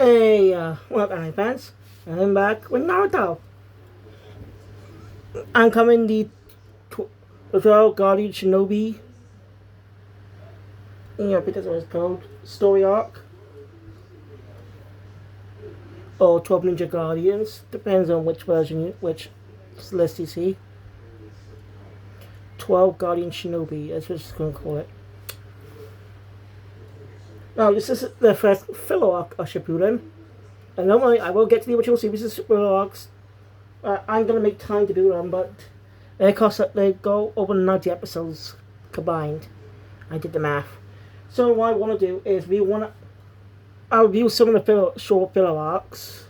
Hey, welcome, anime fans. I'm back with Naruto. I'm coming the 12 Guardian Shinobi. I think that's what it's called. Story arc. Or 12 Ninja Guardians. Depends on which version, which list you see. 12 Guardian Shinobi, that's what it's going to call it. Now, this is the first filler arc of Shippuden. And don't worry, I will get to the original series of filler arcs. I'm going to make time to do them, but they go over 90 episodes combined. I did the math. So what I want to do is I'll review some of the short filler arcs.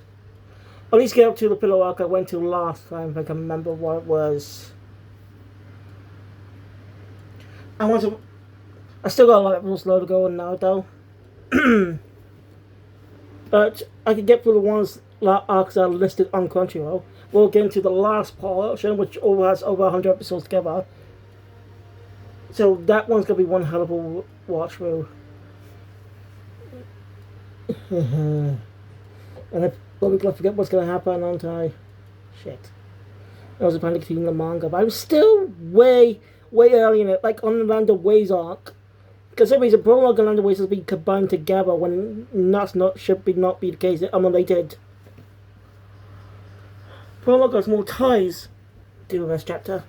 At least get up to the filler arc I went to last time, if I can remember what it was. I still got a lot of episodes to go on now, though. But I can get through the ones arcs that are listed on Crunchyroll. We'll get into the last portion, which has over 100 episodes together. So that one's going to be one hell of a watch through. And I probably going to forget what's going to happen, aren't I? Shit. I was planning to continue the manga, but I was still way early in it, like on the Land of Ways arc. Because some reason, Prologue and Land of Ways has been combined together when that's should not be the case. They're unrelated. Prologue has more ties to this chapter.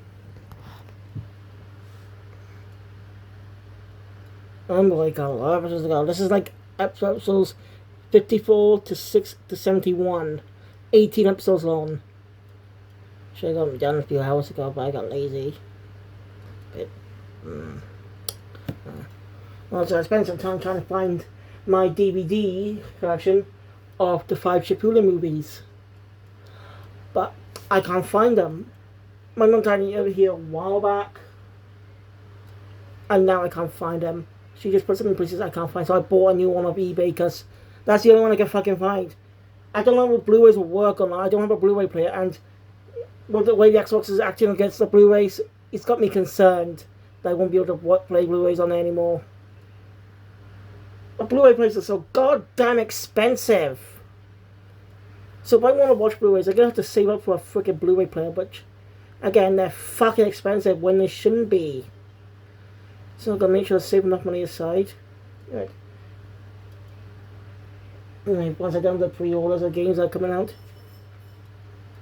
I'm like a lot of episodes ago. This is like episodes 54 to 71. 18 episodes long. Should have got them done a few hours ago, but I got lazy. Well, so I spent some time trying to find my DVD collection of the 5 Shippuden movies. But I can't find them. My mum tried it over here a while back. And now I can't find them. She just put some in places I can't find. So I bought a new one off eBay because that's the only one I can fucking find. I don't know if Blu-rays will work or not. I don't have a Blu-ray player. And with the way the Xbox is acting against the Blu-rays, it's got me concerned that I won't be able to play Blu-rays on there anymore. But Blu-ray players are so goddamn expensive. So if I want to watch Blu-rays, I'm going to have to save up for a freaking Blu-ray player. But again, they're fucking expensive when they shouldn't be. So I'm going to make sure to save enough money aside. Right. Anyway, once I've done the pre-orders of games that are coming out,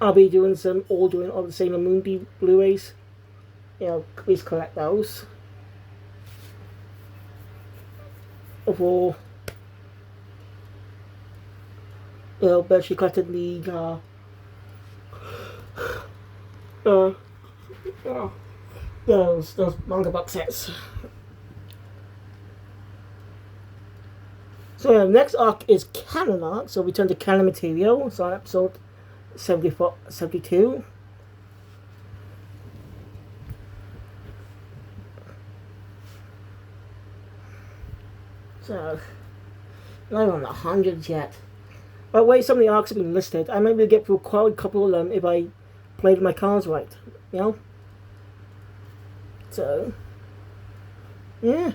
I'll be doing all the same Moonbeam Blu-rays. Please collect those. For but she collected the those manga box sets. So the next arc is canon arc, so we turn to canon material. So episode 72. So, not on the hundreds yet. By the way, some of the arcs have been listed. I might be able to get through quite a couple of them if I played my cards right. So, yeah.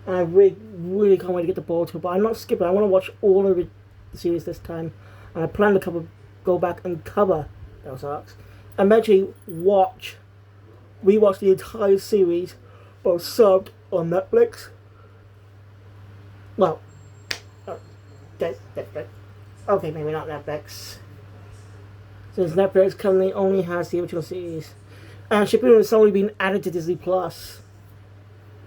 I really can't wait to get the ball to it, but I'm not skipping. I want to watch all of the series this time. And I plan to go back and cover those arcs. And eventually rewatch the entire series, both subbed on Netflix. Well, Netflix. Okay, maybe not Netflix. Since Netflix currently only has the original series. And Shippuden has only been added to Disney Plus.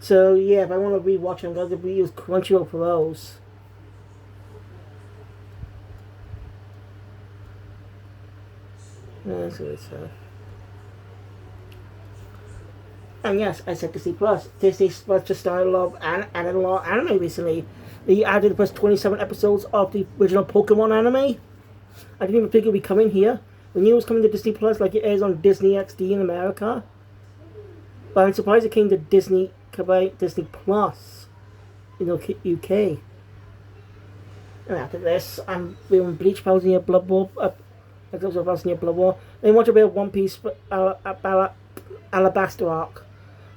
So, yeah, if I want to rewatch them, I'm going to use Crunchyroll for those. That's good stuff. And yes, I said Disney Plus. Disney Plus just started added a lot of anime recently. They added the first 27 episodes of the original Pokemon anime. I didn't even think it would be coming here. We knew it was coming to Disney Plus like it is on Disney XD in America. But I'm surprised it came to Disney Plus in the UK. And after this, I'm doing Bleach Bowser Blood Bowl. Blood War. Then watch a bit of One Piece Alabasta arc.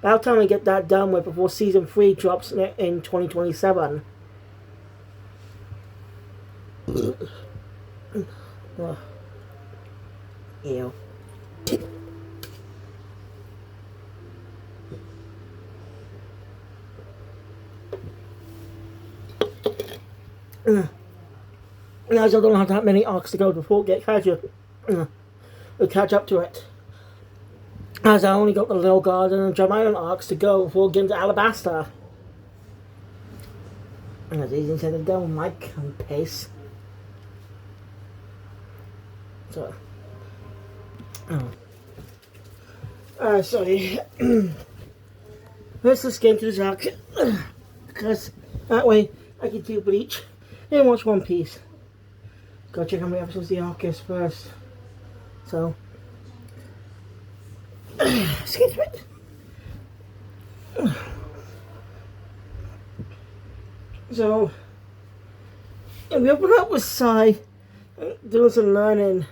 About time we get that done with before season 3 drops in 2027. Oh, ew. As I don't have that many arcs to go before get catch up to it. As I only got the Little Garden and Drum Island arcs to go before getting to Alabasta. And as easy said, don't like and pace. So, sorry. Let's just get into the arc. Because that way I can do Bleach and watch One Piece. Gotta check how many episodes the arc is first. So, skip it. So, yeah, we open up with Sai doing some learning.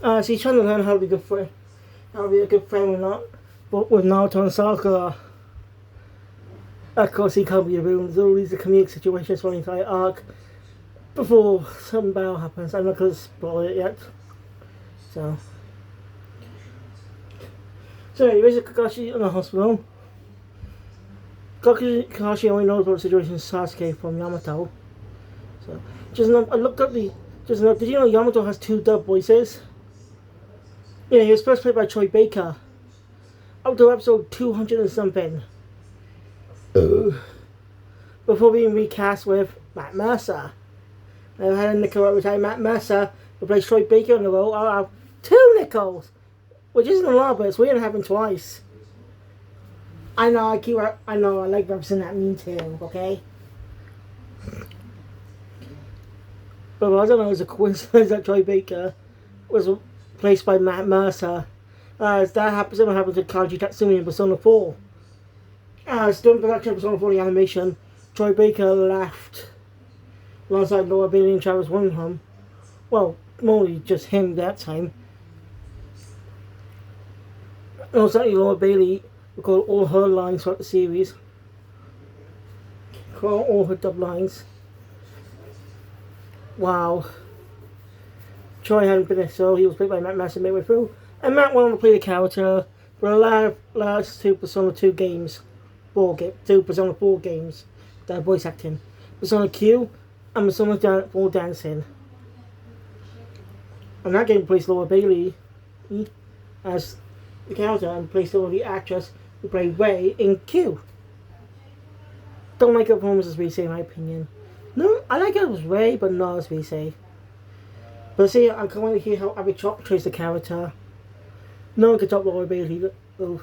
So he's trying to learn how to be a good friend, with Naruto and Sakura. Of course, he can't be around. There's all these comedic situations for the entire arc before some battle happens. I'm not going to spoil it yet. So anyway, there's Kakashi in the hospital. Kakashi only knows about the situation with Sasuke from Yamato. So, I looked up did you know Yamato has 2 dub voices? Yeah, he was first played by Troy Baker. Up to episode 200 and something. Before being recast with Matt Mercer. I've had a nickel every time Matt Mercer replaced Troy Baker in the role. I'll have 2 nickels! Which isn't a lot, but it's weird to have him twice. I know, I like representing that meme too, okay? But I don't know, it's a coincidence that Troy Baker was replaced by Matt Mercer. That happened to Kanji Tatsumi in Persona 4. During production of Persona 4 the animation, Troy Baker left alongside Laura Bailey and Travis Willingham. Well, mostly just him that time. Also, Laura Bailey recorded all her lines throughout the series. All her dub lines. Wow. Troy hadn't been there, so he was played by Matt Mercer midway through. And Matt wanted to play the character for the last 2 Persona 2 games. 2 Persona 4 games that are voice acting. Persona Q and Persona 4 Dancing. And that game plays Laura Bailey as the character and plays the actress who played Ray in Q. Don't like her performance as Rise, in my opinion. No, I like her as Ray, but not as Rise. But see, I can't wait to hear how Abby Chop portrays the character. No one can top Laura Bailey. Oh.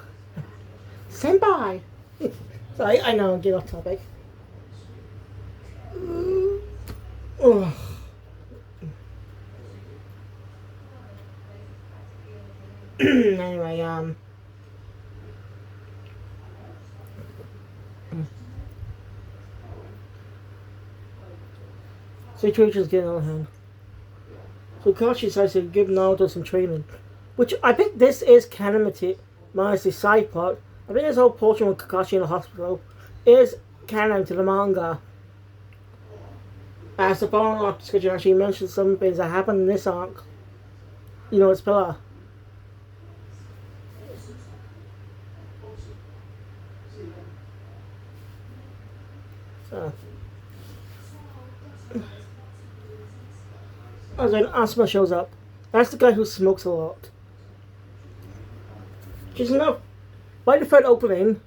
Senpai! Sorry, I know, get off topic. Oh. Anyway, situation's getting out of hand. So Kakashi decides to give Naruto some training. Which I think this is canon minus the side part. I think this whole portion with Kakashi in the hospital is canon to the manga. As the following arc discussion actually mentions some things that happened in this arc. You know, it's Pillar. So. As when Asuma shows up, that's the guy who smokes a lot. Which is enough. By the third opening,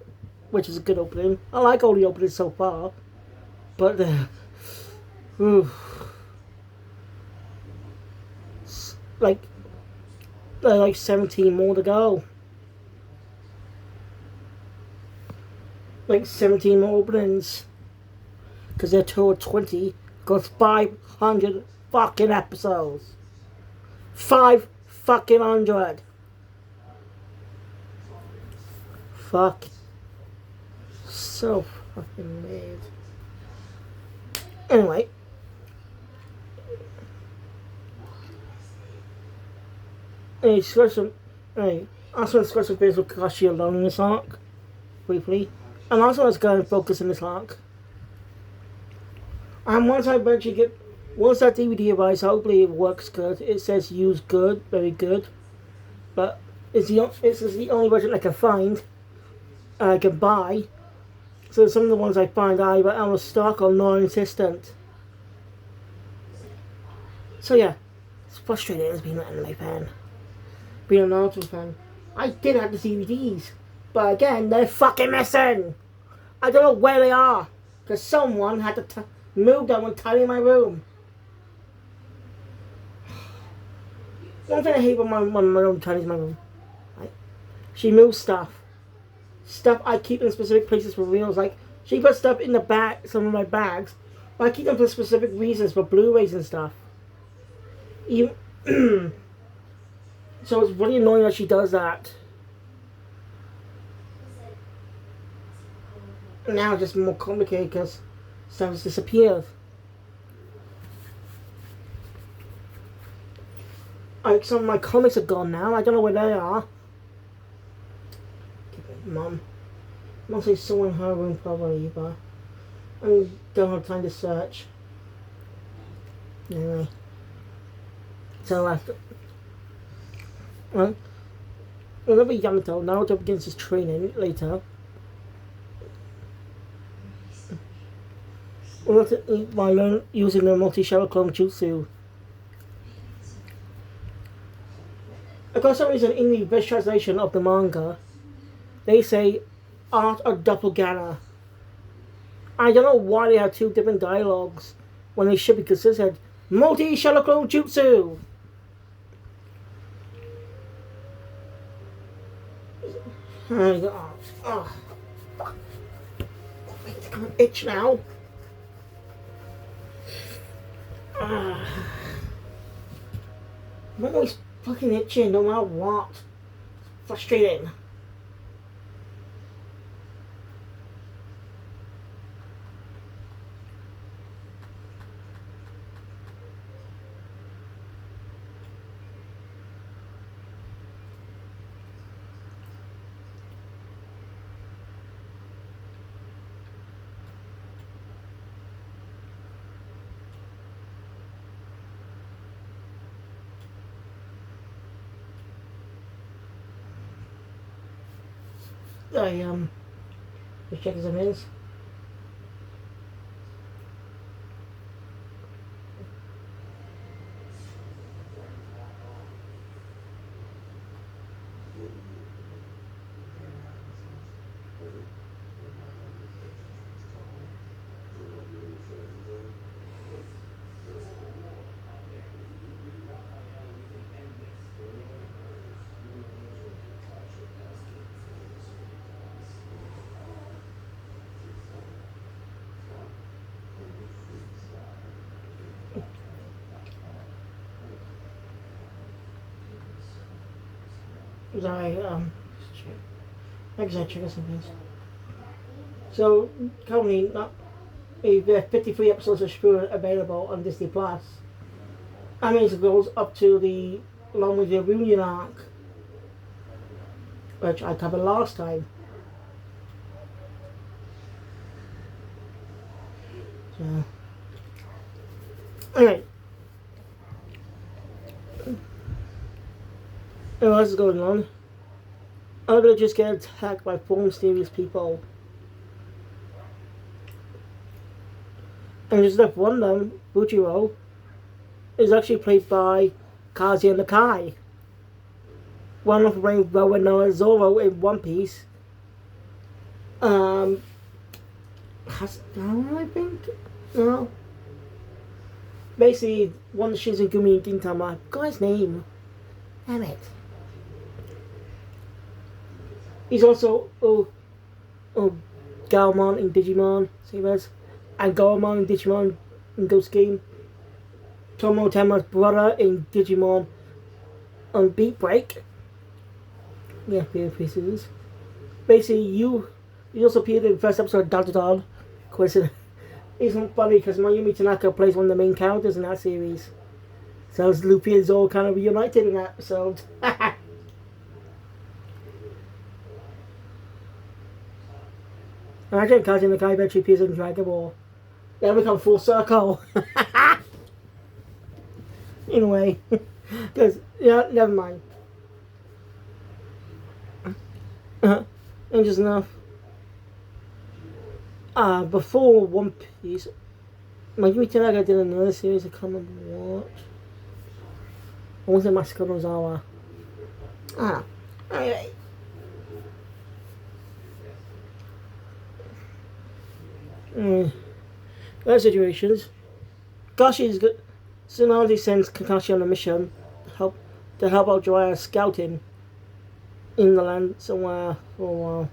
which is a good opening, I like all the openings so far, but like 17 more to go. Like 17 more openings. Because they're 20 goes 500 fucking episodes. 5 fucking 100. Fuck. So fucking weird. Anyway. I also want to discuss some things with Kakashi alone in this arc. Briefly. And also, I was going to focus in this arc. And once I eventually get, once that DVD arrives, hopefully it works good. It says use good, very good, but it's the only version I can find, I can buy. So some of the ones I find are either out of stock or non-existent. So yeah, it's frustrating as being an anime fan, being a Naruto fan. I did have the DVDs, but again, they're fucking missing. I don't know where they are, because someone had to move them and tidy my room. One thing I hate about my room tidies my room. Right? She moves stuff. Stuff I keep in specific places for reals. Like, she puts stuff in the back, some of my bags, but I keep them for specific reasons, for Blu-rays and stuff. Even so it's really annoying that she does that. Now it's just more complicated because stuff has disappeared. Like, some of my comics are gone now. I don't know where they are. Mum. Mostly someone in her room probably, but I don't have time to search. Anyway. So after... Well, whenever Yamato, Naruto begins his training later. By using the multi-shell clone jutsu. For some reason, in the best translation of the manga, they say art of doppelganger. I don't know why they have two different dialogues when they should be considered multi-shell clone jutsu. Oh, fuck. It's gonna itch now. I'm always fucking itching no matter what. It's frustrating. Just check some is. Sorry, like I said, check out some things. So, currently, there are 53 episodes of Shippuden available on Disney Plus. I mean, it goes up to along with the reunion arc, which I covered last time. So, anyway. What else is going on? I'm gonna just get attacked by four mysterious people. And just left one of them, Bujiro, is actually played by Kazuya Nakai. One of the main villain known as Zoro in One Piece. Has I think? No. Basically, one of Shinsengumi and Gintama. I forgot his name. Damn it. He's also Galmon in Digimon, same as, and Goemon in Digimon in Ghost Game. Tomo Tama's brother in Digimon on Beat Break. Yeah, Beat Pieces. Basically, he also appeared in the first episode of Dot Dot. Coincidence. It's funny because Mayumi Tanaka plays one of the main characters in that series. So Luffy and Zoro kind of reunited in that episode. Imagine catching the guy eventually appears in Dragon Ball. Then we come full circle. In a way. Because, yeah, never mind. And just enough. Before One Piece, give me tell I did another series I can't remember what. I want to say Massacre no Zawa. Anyway. Those situations. Kashi's good. Tsunade sends Kakashi on a mission to help out Jiraiya scouting in the land somewhere for a while.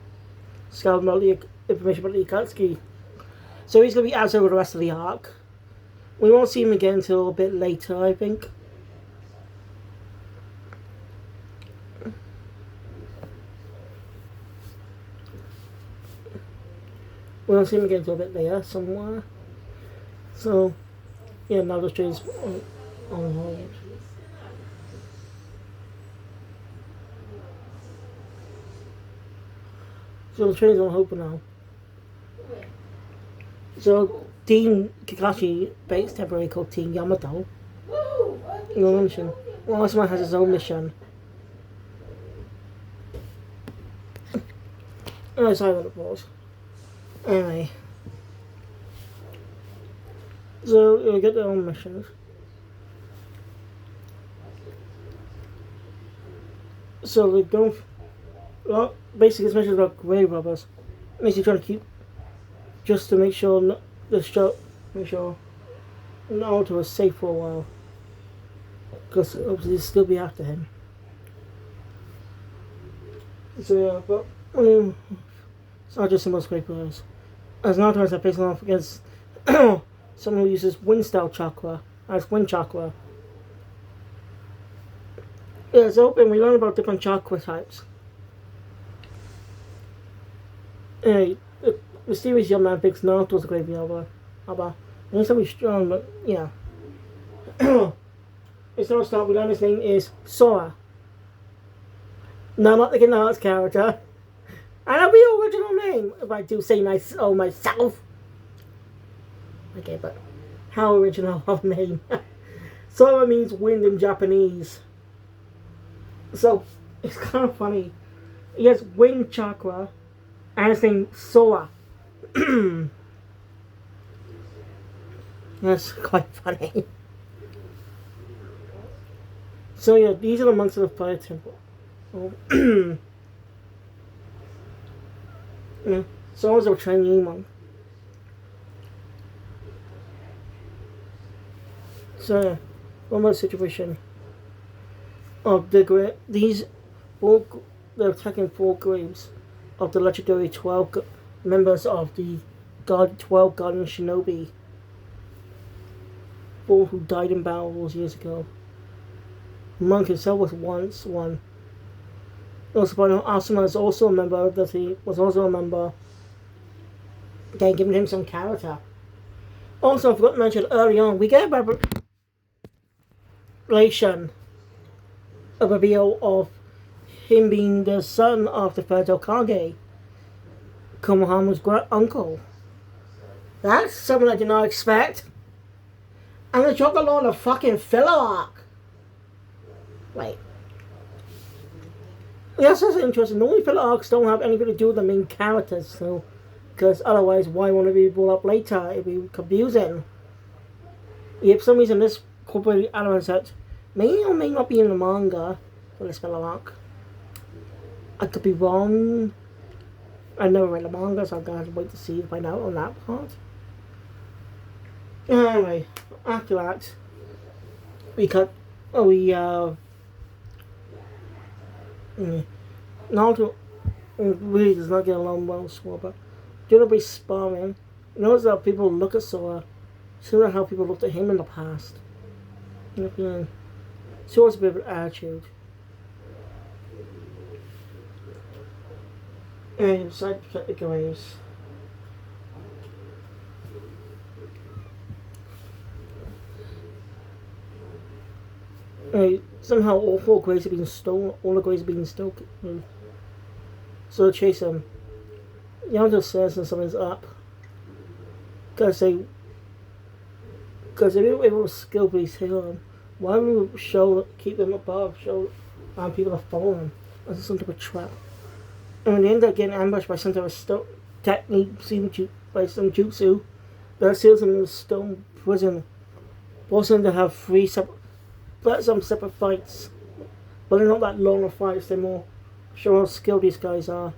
Scouting about the information about the Akatsuki. So he's going to be out over the rest of the arc. We won't see him again until a bit later, I think. We won't see him again until a bit later, somewhere. So, yeah, now the train's on hold. So the train's on hold for now. So Team Kakashi base temporarily called Team Yamato. No mission. Well, this one has his own mission. Oh, sorry about the pause. Anyway. So we get their own missions. So they go. Well, basically, this mission is about grave robbers. Basically, trying to keep just to make sure Naruto is safe for a while, because obviously they'll still be after him. So yeah, but it's not just the most great players. As Naruto has to face off against someone who uses wind style chakra as wind chakra. Yeah, it's open. We learn about different chakra types. Anyway, the mysterious young man thinks Naruto's a great robber. He's somebody strong, but yeah. It's not start. We learn his name is Sora. No, not the Naruto's character. And that'll be your original name if I do say myself. Okay, but how original of a name? Sora means wind in Japanese. So it's kind of funny. He has wind chakra, and his name Sora. That's quite funny. So yeah, these are the monks of the Fire Temple. Yeah, Sora's a Chinese monk. So yeah, one more situation of they're attacking 4 graves of the legendary 12 members of the 12 Guardian Shinobi, 4 who died in battles years ago. The monk himself was once one. Also, Asuma is also a member of the team. Was also a member. Again, giving him some character. Also, I forgot to mention early on, we get a reveal of him being the son of the third Hokage, Konohama's uncle. That's something I did not expect. And they dropped a lot of fucking filler arc. Wait. Yes, that's interesting. Normally filler arcs don't have anything to do with the main characters, so because otherwise why won't it be brought up later? It'd be confusing. Yeah, for some reason this corporate element set may or may not be in the manga for this filler arc. I could be wrong. I never read the manga, so I'm gonna have to wait to see find out on that part. Anyway, after that, Naruto really does not get along well with Sora, but during the sparring, notice how people look at Sora, similar to how people looked at him in the past. Sora's a bit of an attitude. And he decided to protect the graves. Somehow all 4 graves have been stolen. All the graves have been stolen. So they chase him. Yamato says when something's up. Because they were able to skillfully tail them. Why would we keep them above, show people to follow them? As some type of trap. And when they end up getting ambushed by some type of technique, by some jutsu, that seals them in a stone prison, forcing them to have some separate fights. But they're not that long of fights, they're more show how skilled these guys are.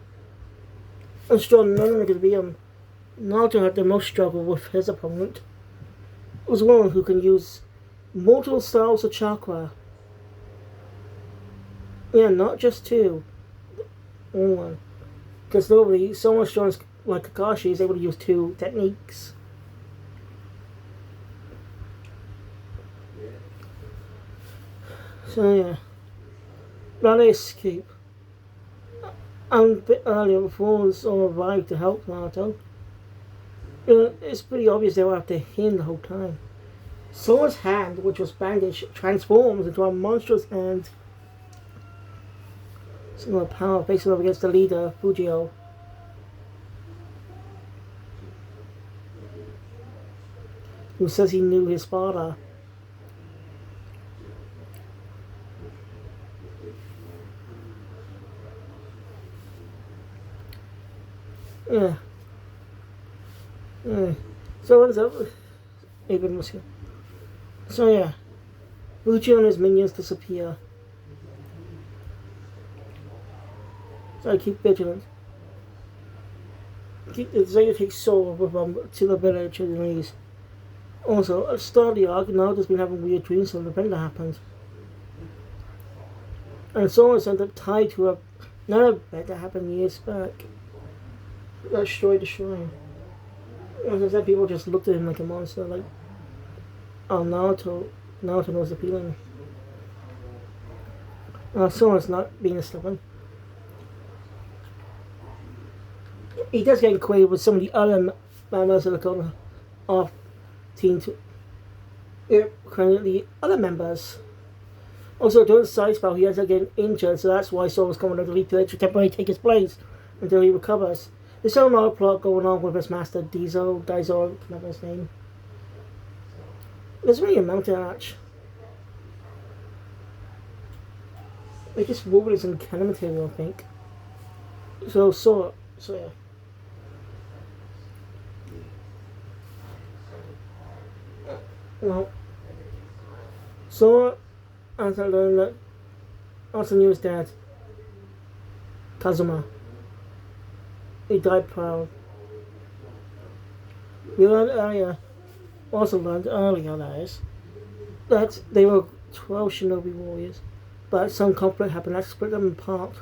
And strong, none of them could beat him. Naruto had the most struggle with his opponent. It was one who can use multiple styles of chakra. Yeah, not just two. Only one. Because nobody, someone strong like Kakashi is able to use two techniques. So yeah. Now they escape. And a bit earlier, before Zoro arrived to help Naruto, it's pretty obvious they were after him the whole time. Zoro's hand, which was bandaged, transforms into a monstrous hand. Similar power facing up against the leader, Fujio. Who says he knew his father. Yeah. So what's up? Even was here. So yeah. Fujio and his minions disappear. So keep vigilant. Zaya takes Sora with them to the village and leaves. Also, at the start of the arc, Naruto's been having weird dreams when the event that happened. And Sora's ended up tied to another event that happened years back. That destroyed the shrine. And then people just looked at him like a monster, like, oh, Naruto knows the feeling. Sora's not being stubborn. He does get acquainted with some of the other members of the cult of Team 2. Currently, other members. Also, during the side spell, he ends up getting injured, so that's why Sora's coming to the Elite Village to temporarily take his place until he recovers. There's still another plot going on with his master, Daizo, remember his name. There's really a mountain arch. They just woven it some kind of material, I think. So yeah. Well, Sora, as I learned that, also knew his dad, Kazuma. He died proud. We also learned earlier, that is, that they were 12 Shinobi warriors, but some conflict happened that split them apart.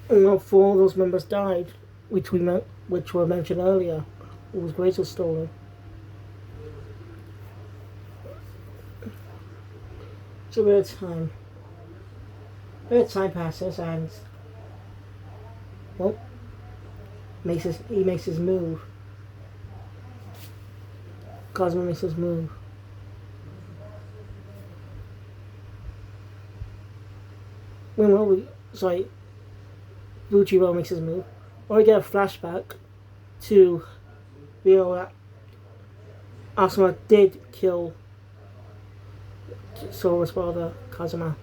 And 4 of those members died, which were mentioned earlier. Whose grace was stolen. So a bit of time passes and well, he makes his move. Cosmo makes his move. Fujiro makes his move. Or we get a flashback to reveal that Asuma did kill Sora's father, Kazuma,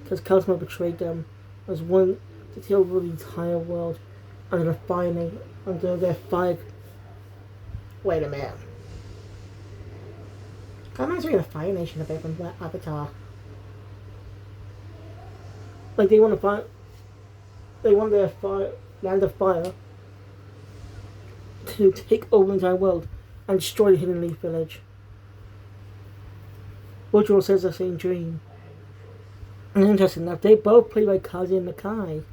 because Kazuma betrayed them as one to kill the entire world under their fire. Wait a minute. Kazuma's really a Fire Nation a bit from Avatar. Like they want their land of fire to take over the entire world and destroy the Hidden Leaf Village. Bojiro says the same dream. And interesting enough, they both play by Kazi and Nakai.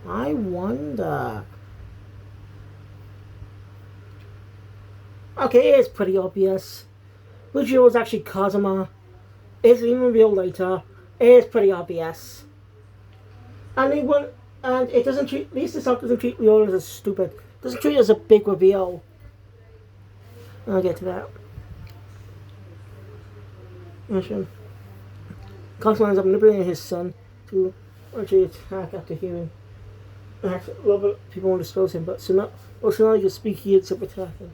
I wonder. Okay, it's pretty obvious. Bojiro was actually Kazuma. It's even revealed later. It's pretty obvious. And it doesn't treat, at least this stuff doesn't treat reveals as stupid. It doesn't treat it as a big reveal. I'll get to that. Kazuma ends up manipulating his son to actually attack after hearing. A lot of people want to dispose him, but Tsunade just speak here to attack him.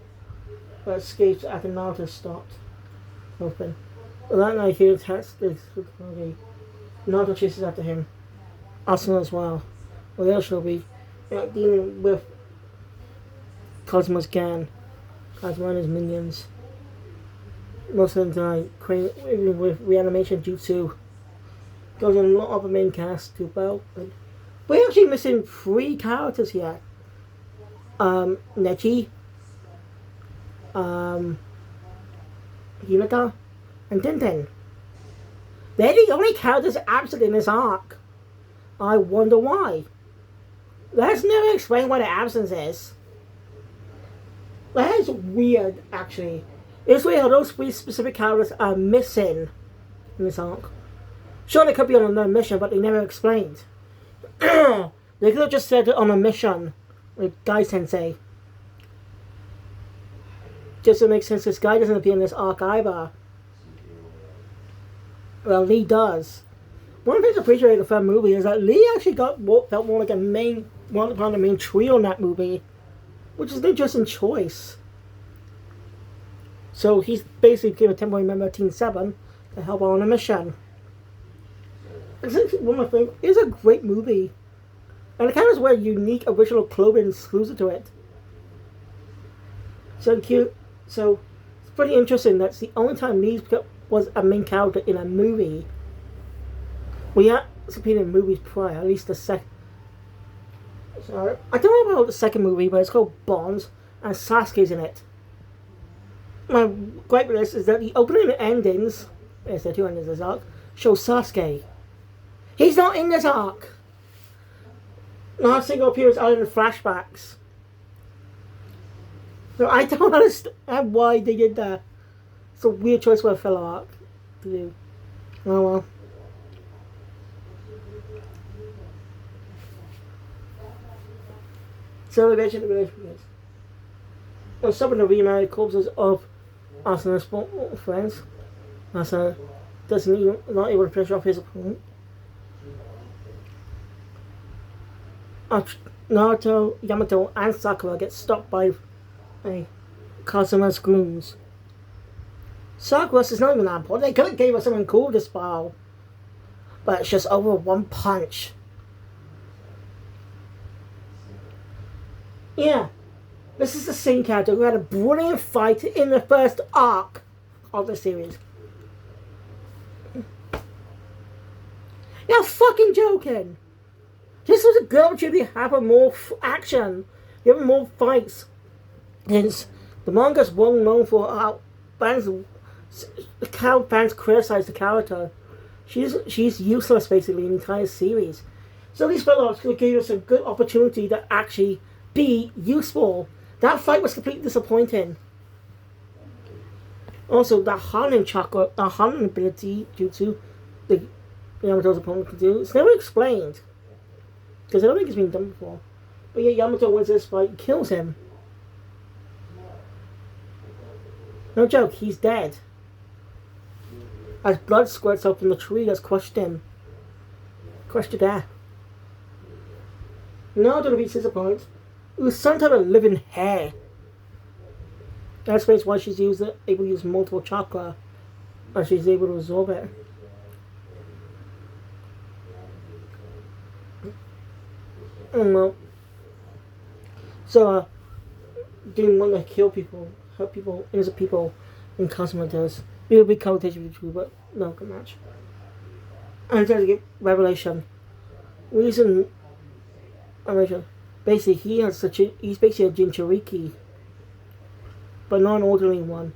But escapes after Naruto stopped. Open. But that night he attacks the Tsunade. Naruto chases after him. Asuna as well. Well, there shall be dealing with Cosmo's gang. Cosmo and his minions. Most of them die, even with reanimation jutsu. Goes in a lot of the main cast to belt. We're actually missing 3 characters here. Nechi, Hinata, and Tenten. They're the only characters absent in this arc. I wonder why. Let's never explain why the absence is. That is weird, actually. It's weird how those 3 specific characters are missing in this arc. Sure, they could be on another mission, but they never explained. They could have just said it on a mission with Guy Sensei. Just to make sense, this guy doesn't appear in this arc either. Well, Lee does. One of the things I appreciate in the third movie is that Lee actually felt more like one of the main trio in that movie, which is an interesting choice. So he's basically became a temporary member of Team 7 to help out on a mission. One of my favorites. It's a great movie. And the characters wear unique original clothing exclusive to it. So cute. So it's pretty interesting. That's the only time Lee was a main character in a movie. We had appeared in movies prior, at least the second. So I don't know about the second movie, but it's called Bonds, and Sasuke's in it. My gripe with this is that the opening and endings, yes, there are 2 endings of this arc, show Sasuke. He's not in this arc. Not a single appearance other than flashbacks. So I don't understand why they did that. It's a weird choice for a filler arc to do. Oh well. So they mentioned the relationship. On some of the remarried corpses of Asuna's friends, Asuna not able to finish off his opponent. Naruto, Yamato, and Sakura get stopped by Kazuma's goons. Sakura is not even that important. They could have gave us something cool to spell, but it's just over 1 punch. Yeah, this is the same character who had a brilliant fight in the first arc of the series. You're fucking joking! This was a good opportunity to have more action, give more fights. Since the manga's well known for how fans criticize the character. She's useless basically in the entire series. So these fellows could give us a good opportunity to actually be useful. That fight was completely disappointing. Also, the Hanin chakra, the Hanin ability jutsu, the Yamato's opponent can do, it's never explained. Because I don't think it's been done before. But yeah, Yamato wins this fight and kills him. No joke, he's dead. As blood squirts out from the tree that's crushed him. Crushed to death. Naruto beats his opponent. It was some type of living hair. That explains why she's able to use multiple chakra. And she's able to absorb it. Well, so didn't want to kill people, hurt people, innocent people, and Cosmo does. It would be connotation between, but no good match. And trying to get revelation. Reason, basically he's basically a Jinchuriki, but not an ordinary one.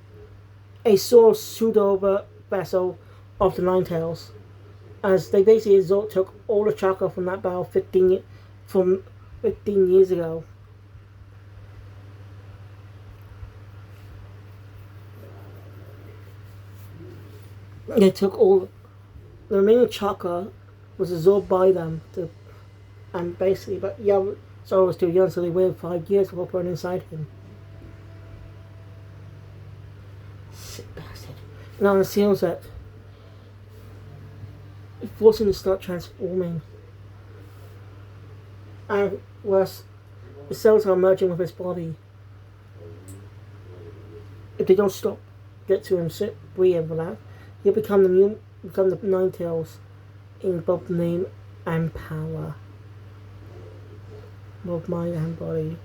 A sort of pseudo vessel of the Nine Tails, as they basically took all the chakra from that battle 15 years ago. They took all the remaining chakra was absorbed by them and basically, but yeah, Zoro was too young, so they waited 5 years before putting inside him. Sick bastard. Now it seals it. forcing to start transforming. And worse, the cells are merging with his body. If they don't stop, get to him, breathe for that, he'll become the Nine Tails in both name and power. Both mind and body.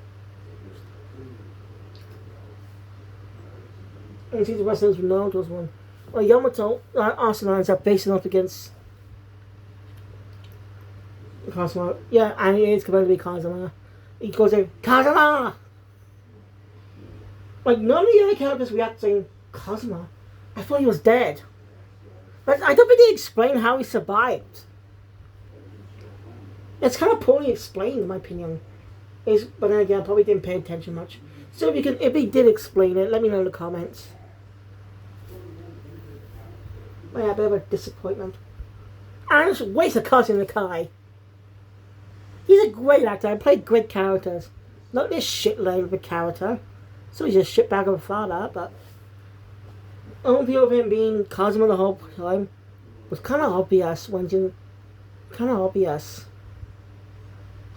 And you see the wrestlers from Naruto's one. Well, Yamato, Arsenal's are facing off against Kazuma. Yeah, and it is going to be Kazuma. He goes in, Kazuma! Like, none of the other characters react saying, Kazuma? I thought he was dead. But I don't think they explain how he survived. It's kind of poorly explained, in my opinion. But then again, I probably didn't pay attention much. So if he did explain it, let me know in the comments. But yeah, a bit of a disappointment. And it's a waste of Kazuma Kai. He's a great actor. I played great characters. Not this shitload of a character. So he's a shitbag of a father, but the only view of him being Kazuma the whole time was kind of obvious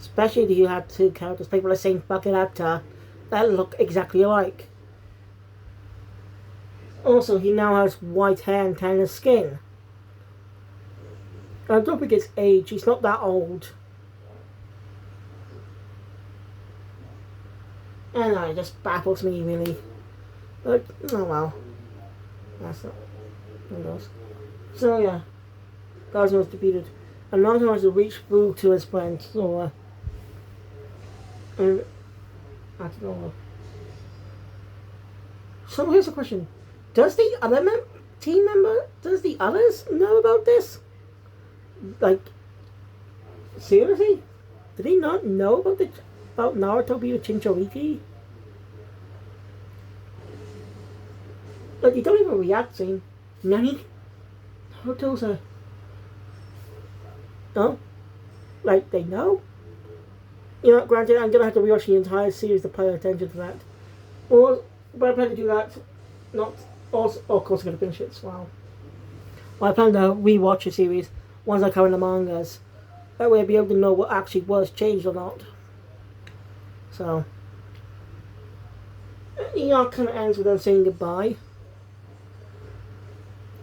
Especially if you had two characters played by the same fucking actor that look exactly alike. Also, he now has white hair and tan skin. And I don't think it's age. He's not that old. And it just baffles me, really. But, oh well. That's not one of those. So, yeah. Kazuma was defeated. And Naruto has to reach through to his friend. So, I don't know. So, here's a question. Does the other team member, does the others know about this? Like, seriously? Did they not know about Naruto being a Jinchuriki? Like, you don't even react saying, Nani? Naruto's a... No? Like, they know? You know, granted, I'm going to have to rewatch the entire series to pay attention to that. Or, but I plan to do that, not... Also, of course, I'm going to finish it as well. Well, I plan to rewatch the series once I cover the mangas. That way I'll be able to know what actually was changed or not. So, the arc kind of ends with them saying goodbye.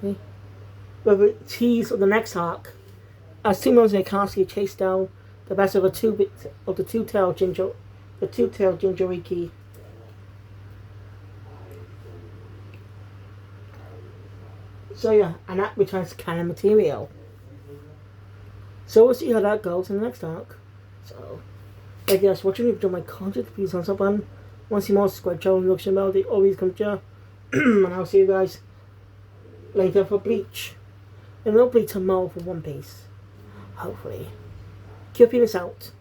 Okay. Whether it tease of the next arc, as two members of the Akatsuki chase down the best of the two-tailed Jinchuriki. So yeah, and that returns to canon material. So we'll see how that goes in the next arc. So, thank you guys for watching. If you enjoyed my content, please thumbs up button. Want to see more, subscribe channel, notification bell, they always come to you. And I'll see you guys later for Bleach. And hopefully tomorrow for One Piece. Hopefully. Keep your penis out.